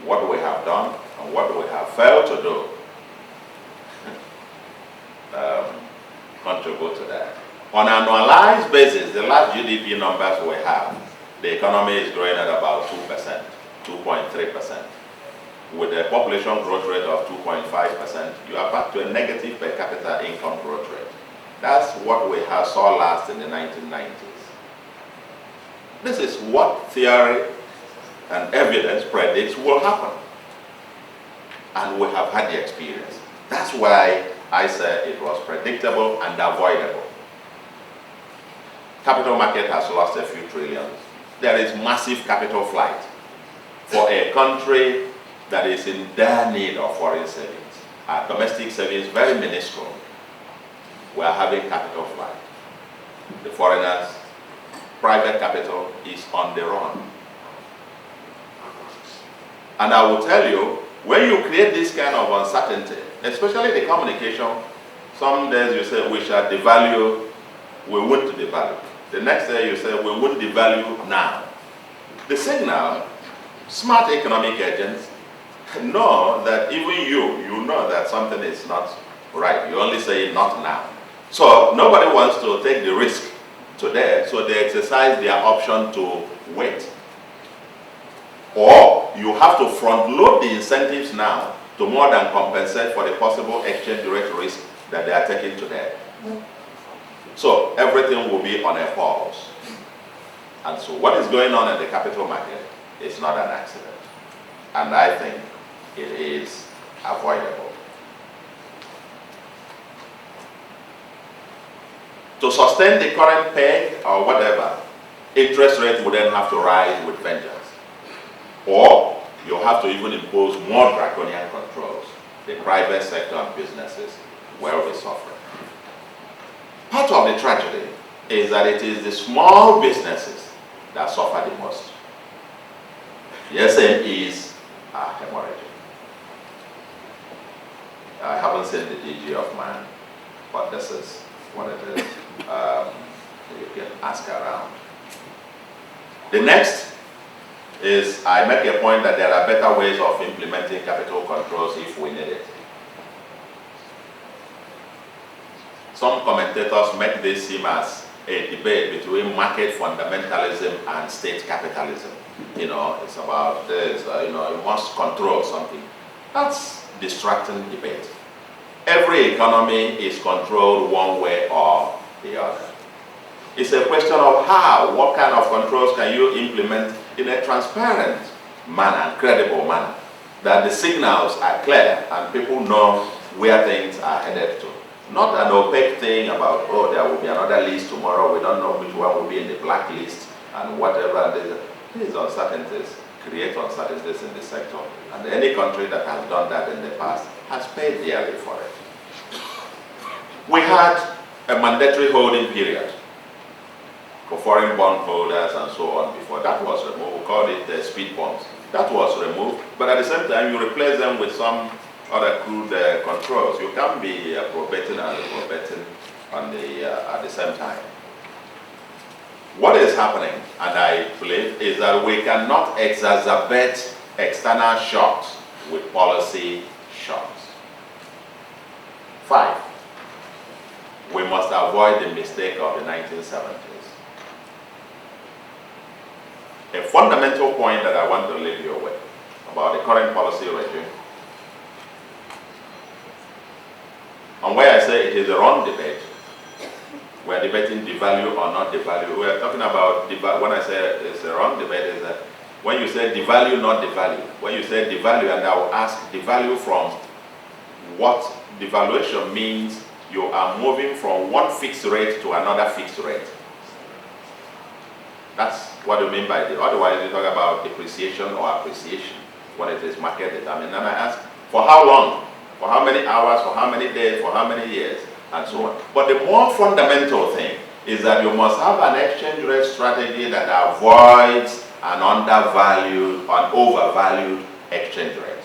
what we have done and what we have failed to do contribute to that. On an annualized basis, the last GDP numbers we have, the economy is growing at about 2%, 2.3%. With a population growth rate of 2.5%, you are back to a negative per capita income growth rate. That's what we saw last in the 1990s. This is what theory and evidence predicts will happen. And we have had the experience. That's why I said it was predictable and avoidable. Capital market has lost a few trillions. There is massive capital flight for a country that is in dire need of foreign savings. Our domestic savings very minuscule. We are having capital flight. The foreigners, private capital is on the run. And I will tell you, when you create this kind of uncertainty, especially the communication, some days you say we shall devalue, we won't devalue. The next day you say we won't devalue now. The signal, smart economic agents know that even you know that something is not right. You only say not now. So nobody wants to take the risk today, so they exercise their option to wait. Or you have to front load the incentives now to more than compensate for the possible exchange rate risk that they are taking today. So everything will be on a pause. And so what is going on in the capital market is not an accident. And I think it is avoidable. To sustain the current peg or whatever, interest rates would then have to rise with vengeance. Or you have to even impose more draconian controls. The private sector and businesses will be suffering. Part of the tragedy is that it is the small businesses that suffer the most. The SMEs are hemorrhaging. I haven't seen the DG of mine, but this is what it is. You can ask around. The next is I make a point that there are better ways of implementing capital controls if we need it. Some commentators make this seem as a debate between market fundamentalism and state capitalism. You know, it's about this, you must control something. That's distracting debate. Every economy is controlled one way or the other. It's a question of how, what kind of controls can you implement in a transparent manner, credible manner, that the signals are clear and people know where things are headed to. Not an opaque thing about, oh, there will be another list tomorrow, we don't know which one will be in the blacklist and whatever. These uncertainties create uncertainties in the sector. And any country that has done that in the past has paid dearly for it. We had a mandatory holding period for foreign bond holders and so on before. That was removed. We called it speed bonds. That was removed, but at the same time you replace them with some other crude controls. You can't be probating and reprobating on at the same time. What is happening, and I believe, is that we cannot exacerbate external shocks with policy shocks. 5, we must avoid the mistake of the 1970s. A fundamental point that I want to leave you with about the current policy regime, and where I say it is a wrong debate, we are debating devalue or not devalue. We are talking about, when I say it's a wrong debate, is that when you say devalue, not devalue. When you say devalue, and I will ask devalue from what devaluation means, you are moving from one fixed rate to another fixed rate. That's what you mean by the, otherwise you talk about depreciation or appreciation when it is market determined. And I ask, for how long? For how many hours? For how many days? For how many years? And so on. But the more fundamental thing is that you must have an exchange rate strategy that avoids an undervalued, an overvalued exchange rate.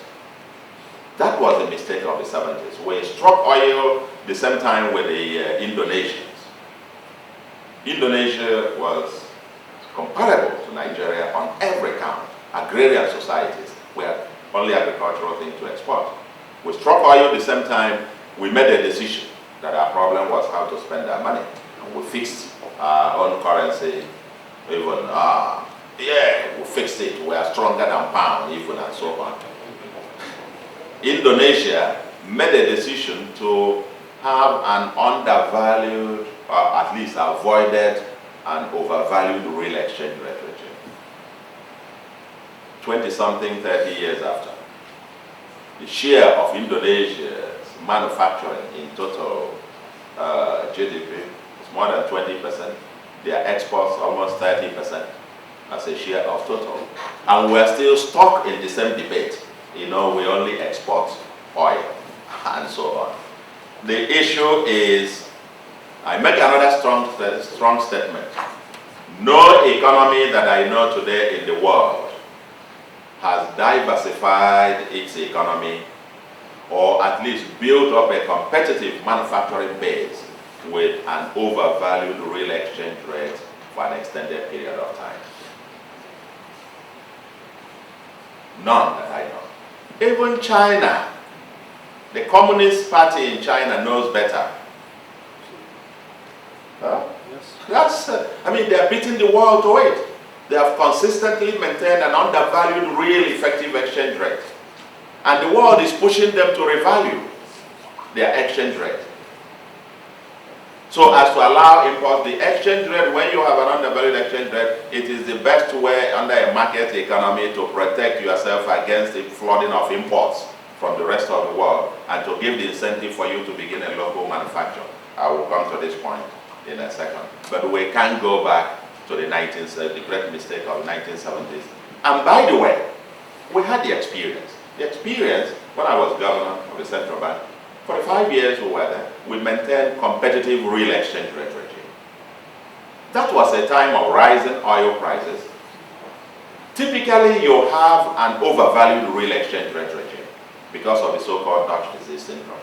That was the mistake of the 70s. We struck oil the same time with the Indonesians. Indonesia was comparable to Nigeria on every count. Agrarian societies were only agricultural thing to export. We struck oil the same time. We made a decision that our problem was how to spend our money. And we fixed our own currency, even, we fixed it. We are stronger than pound, even, and so on. Indonesia made a decision to have an undervalued, or at least avoided an overvalued real exchange rate regime. 20-something, 30 years after. The share of Indonesia's manufacturing in total GDP is more than 20%. Their exports almost 30% as a share of total. And we're still stuck in the same debate. You know, we only export oil and so on. The issue is, I make another strong statement. No economy that I know today in the world has diversified its economy or at least built up a competitive manufacturing base with an overvalued real exchange rate for an extended period of time. None that I know. Even China, the Communist Party in China knows better. Yes. I mean, they are beating the world to it. They have consistently maintained an undervalued real effective exchange rate. And the world is pushing them to revalue their exchange rate. So as to allow import, the exchange rate, when you have an undervalued exchange rate, it is the best way under a market economy to protect yourself against the flooding of imports from the rest of the world and to give the incentive for you to begin a local manufacture. I will come to this point in a second. But we can't go back to the great mistake of the 1970s. And by the way, we had the experience. The experience, when I was governor of the central bank, for the 5 years we were there, we maintained competitive real exchange rate regime. That was a time of rising oil prices. Typically, you have an overvalued real exchange rate regime because of the so-called Dutch disease syndrome.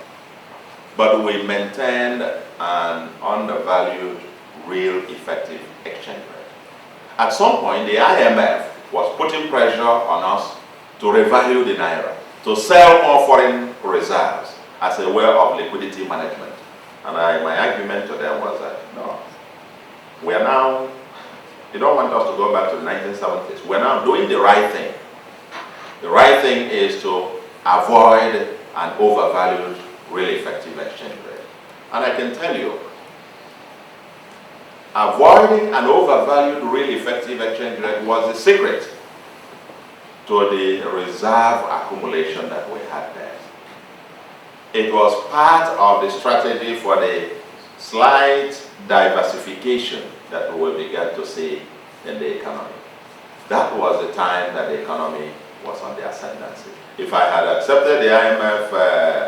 But we maintained an undervalued real effective exchange rate. At some point, the IMF was putting pressure on us to revalue the naira, to sell more foreign reserves as a way of liquidity management. And my argument to them was that, no, we are now, you don't want us to go back to the 1970s. We're now doing the right thing. The right thing is to avoid an overvalued, really effective exchange rate. And I can tell you, avoiding an overvalued, really effective exchange rate was the secret to the reserve accumulation that we had there. It was part of the strategy for the slight diversification that we will begin to see in the economy. That was the time that the economy was on the ascendancy. If I had accepted the IMF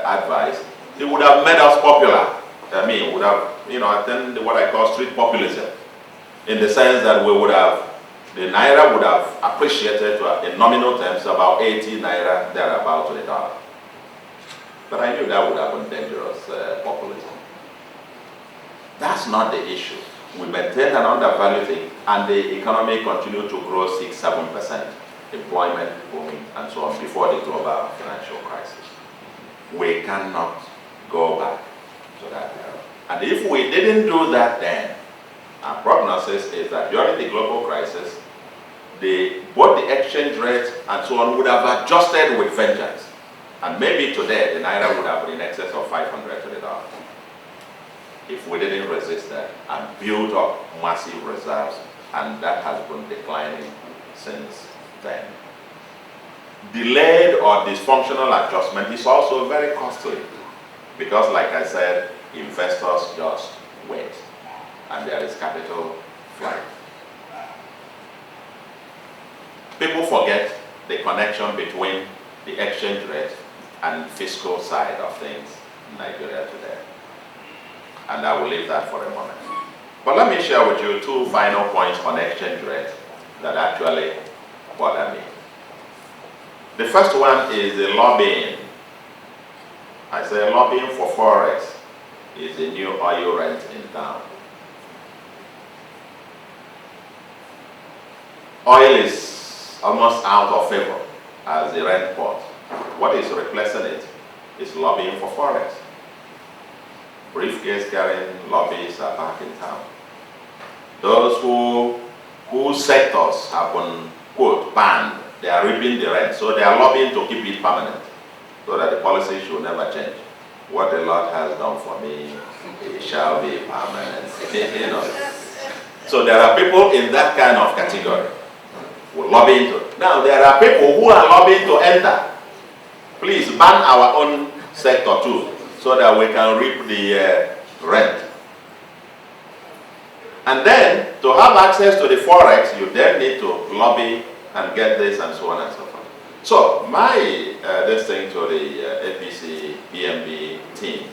advice, it would have made us popular. I mean, would have, attended what I call street populism, in the sense that we would have, the naira would have appreciated in nominal terms about 80 naira thereabout to the dollar. But I knew that would have been dangerous populism. That's not the issue. We maintained an undervalued thing, and the economy continued to grow 6-7%, employment booming, and so on, before the global financial crisis. We cannot go back to that era. And if we didn't do that then, our prognosis is that during the global crisis, both the exchange rate and so on would have adjusted with vengeance. And maybe today, the naira would have been in excess of 500 to the dollar if we didn't resist that and build up massive reserves, and that has been declining since then. Delayed or dysfunctional adjustment is also very costly because, like I said, investors just wait and there is capital flight. People forget the connection between the exchange rate and fiscal side of things in Nigeria today. And I will leave that for a moment. But let me share with you two final points on exchange rate that actually bother me. The first one is the lobbying. I say lobbying for forex is the new oil rent in town. Oil is almost out of favor as the rent port what is replacing it is lobbying for forex. Briefcase carrying lobbies are back in town. Those whose sectors have been, quote, banned, they are reaping the rent, so they are lobbying to keep it permanent, so that the policy should never change. What the Lord has done for me, it shall be permanent. You know. So there are people in that kind of category who lobbying to. Now there are people who are lobbying to enter. Please ban our own sector too, so that we can reap the rent. And then, to have access to the forex, you then need to lobby and get this and so on and so forth. So, my this thing to the APC, PMB team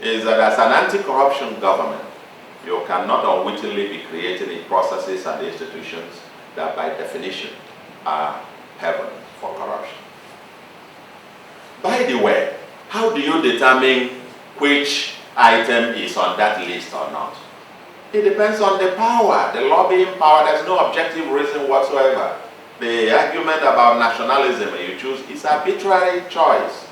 is that as an anti-corruption government, you cannot unwittingly be creating processes and institutions that by definition are heaven for corruption. By the way, how do you determine which item is on that list or not? It depends on the power, the lobbying power. There's no objective reason whatsoever. The argument about nationalism you choose is arbitrary choice.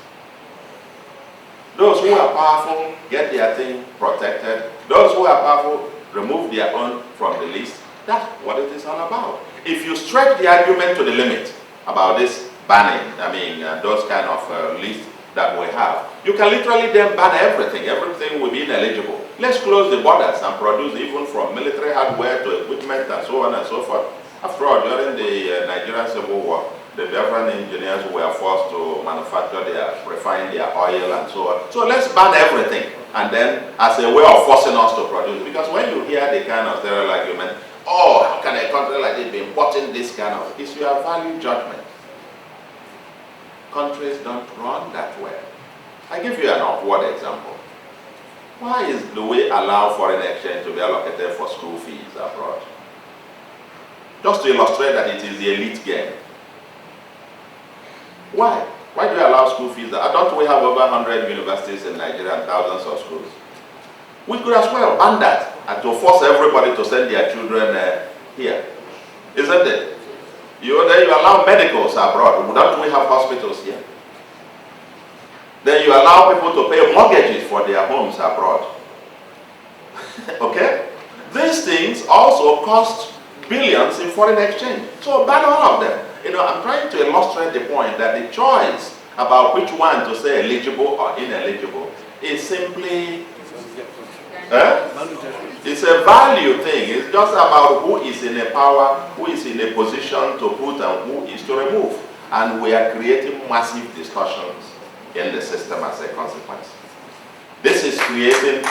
Those who are powerful get their thing protected. Those who are powerful remove their own from the list. That's what it is all about. If you stretch the argument to the limit about this banning, those kind of lists that we have, you can literally then ban everything. Everything will be ineligible. Let's close the borders and produce even from military hardware to equipment and so on and so forth. After all, during the Nigerian Civil War, the Biafran engineers were forced to manufacture refine their oil and so on. So let's ban everything, and then as a way of forcing us to produce. Because when you hear the kind of sterile argument, oh, how can a country like this be importing this kind of, it's your value judgment. Countries don't run that way. I give you an upward example. Why do we allow foreign exchange to be allocated for school fees abroad? Just to illustrate that it is the elite game. Why? Why do we allow school fees? Don't we have over 100 universities in Nigeria and thousands of schools? We could as well ban that and to force everybody to send their children here. Isn't it? Then you allow medicals abroad. Don't we have hospitals here? Then you allow people to pay mortgages for their homes abroad. Okay? These things also cost billions in foreign exchange. So ban all of them. I'm trying to illustrate the point that the choice about which one to say eligible or ineligible is simply it's a value thing. It's just about who is in a power, who is in a position to put and who is to remove. And we are creating massive distortions in the system as a consequence. This is creating